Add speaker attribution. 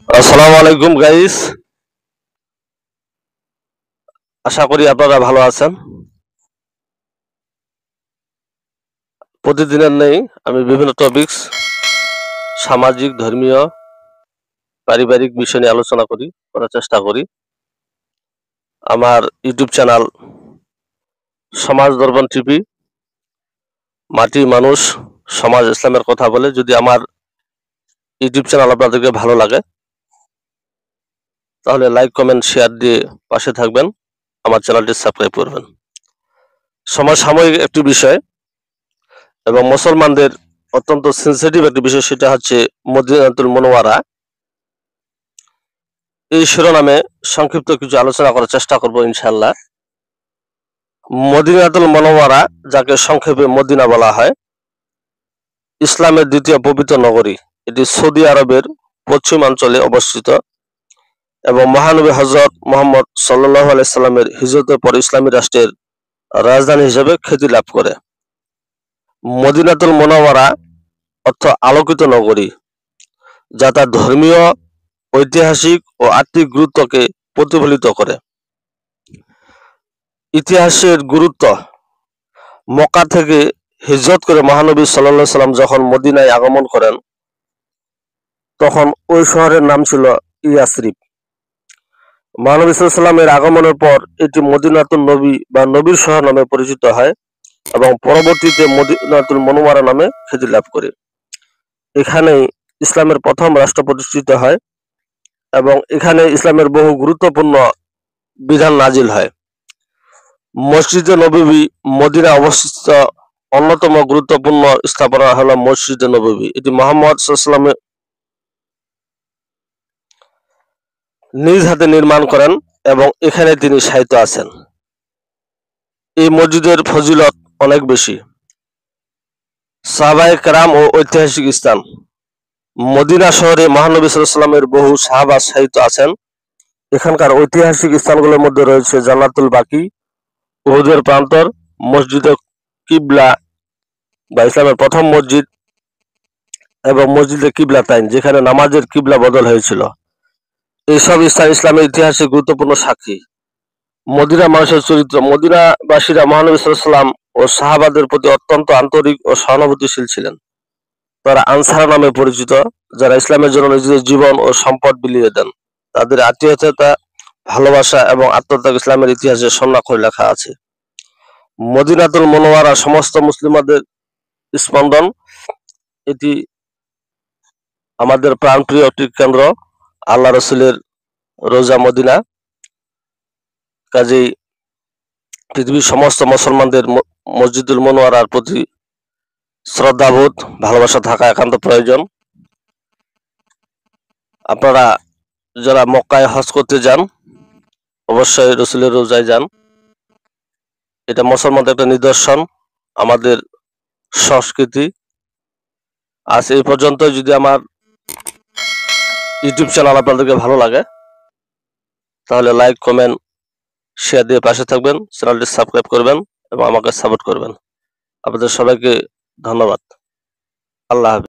Speaker 1: আসসালামু আলাইকুম গাইস, আশা করি আপনারা ভালো আছেন। প্রতিদিনের নেই আমি বিভিন্ন টপিকস, সামাজিক, ধর্মীয়, পারিবারিক বিষয় নিয়ে আলোচনা করার চেষ্টা করি। আমার ইউটিউব চ্যানেল সমাজ দর্পণ টিভি, মাটি মানুষ সমাজ ইসলামের কথা বলে। যদি আমার ইউটিউব চ্যানেল আপনাদেরকে ভালো লাগে তাহলে লাইক, কমেন্ট, শেয়ার দিয়ে পাশে থাকবেন, আমার চ্যানেলটি সাবস্ক্রাইব করবেন। সমসাময়িক একটি বিষয় এবং মুসলমানদের অত্যন্ত সেন্সিটিভ একটি বিষয়, সেটা হচ্ছে মদিনাতুল মুনাওয়ারা। এই শিরোনামে সংক্ষিপ্ত কিছু আলোচনা করার চেষ্টা করব ইনশাআল্লাহ। মদিনাতুল মুনাওয়ারা, যাকে সংক্ষেপে মদিনা বলা হয়, ইসলামের দ্বিতীয় পবিত্র নগরী। এটি সৌদি আরবের পশ্চিমাঞ্চলে অবস্থিত এবং মহানবী হযরত মুহাম্মদ সাল্লাল্লাহু আলাইহি সাল্লামের হিজরতের পর ইসলামী রাষ্ট্রের রাজধানী হিসেবে খ্যাতি লাভ করে। মদিনাতুল মুনাওয়ারা অর্থ আলোকিত নগরী, যা তার ধর্মীয়, ঐতিহাসিক ও আত্মিক গুরুত্বকে প্রতিফলিত করে। ইতিহাসের গুরুত্ব: মক্কা থেকে হিজরত করে মহানবী সাল্লাল্লাহু আলাইহি সাল্লাম যখন মদিনায় আগমন করেন, তখন ওই শহরের নাম ছিল ইয়াসরিব। মহানবী সাল্লাল্লাহু আলাইহি সাল্লামের আগমনের পর এটি মদিনাতুন নবী বা নবীর শহর নামে পরিচিত হয় এবং পরবর্তীতে মদিনাতুল মুনাওয়ারা নামে খ্যাতি লাভ করে। এখানেই ইসলামের প্রথম রাষ্ট্র প্রতিষ্ঠিত হয় এবং এখানে ইসলামের বহু গুরুত্বপূর্ণ বিধান নাজিল হয়। মসজিদে নববী মদিনা অবস্থিত অন্যতম গুরুত্বপূর্ণ স্থাপনা হলো মসজিদে নববী। এটি মুহাম্মদ সাল্লাল্লাহু আলাইহি ওয়াসাল্লাম নিজ হাতে নির্মাণ করেন এবং এখানে তিনি শায়িত আছেন। এই মসজিদের ফজিলত অনেক বেশি। সাহাবায়ে কেরাম ও ঐতিহাসিক স্থান: মদিনা শহরে মহানবী সাল্লাল্লাহু আলাইহি ওয়াসাল্লামের বহু সাহাবা শায়িত আছেন। এখানকার ঐতিহাসিক স্থানগুলোর মধ্যে রয়েছে জান্নাতুল বাকি, উহুদের প্রান্তর, মসজিদে কিবলা বা ইসলামের প্রথম মসজিদ এবং মসজিদে কিবলাতাইন, যেখানে নামাজের কিবলা বদল হয়েছিল। এইসব স্থান ইসলামের ইতিহাসে গুরুত্বপূর্ণ সাক্ষী। মদিনা মানুষের চরিত্র: মদিনাবাসীরা মহানবী সাল্লাল্লাহু আলাইহি ওয়াসাল্লাম ও সাহাবাদের প্রতি অত্যন্ত আন্তরিক ও সহানুভূতিশীল ছিলেন। তারা আনসার নামে পরিচিত, যারা ইসলামের জন্য নিজেদের জীবন ও সম্পদ বিলিয়ে দেন। তাদের আত্মীয়তা, ভালোবাসা এবং আত্মত্যাগ ইসলামের ইতিহাসে স্বর্ণাক্ষরে লেখা আছে। মদিনাতুল মুনাওয়ারা সমস্ত মুসলিমদের স্পন্দন। এটি আমাদের প্রাণপ্রিয় একটি কেন্দ্র, আল্লাহ রসুলের রোজা মদিনা। কাজেই পৃথিবীর সমস্ত মুসলমানদের মসজিদুল মুনাওয়ারার প্রতি শ্রদ্ধাবোধ, ভালোবাসা থাকা একান্ত প্রয়োজন। আপনারা যারা মক্কায় হজ করতে যান, অবশ্যই রসুলের রোজায় যান। এটা মুসলমানদের একটা নিদর্শন, আমাদের সংস্কৃতি। আজ এই পর্যন্ত। যদি আমার ইউটিউব চ্যানেল আপনাদেরকে ভালো লাগে তাহলে লাইক, কমেন্ট, শেয়ার দিয়ে পাশে থাকবেন, চ্যানেলটি সাবস্ক্রাইব করবেন এবং আমাকে সাপোর্ট করবেন। আপনাদের সবাইকে ধন্যবাদ। আল্লাহ হাফেজ।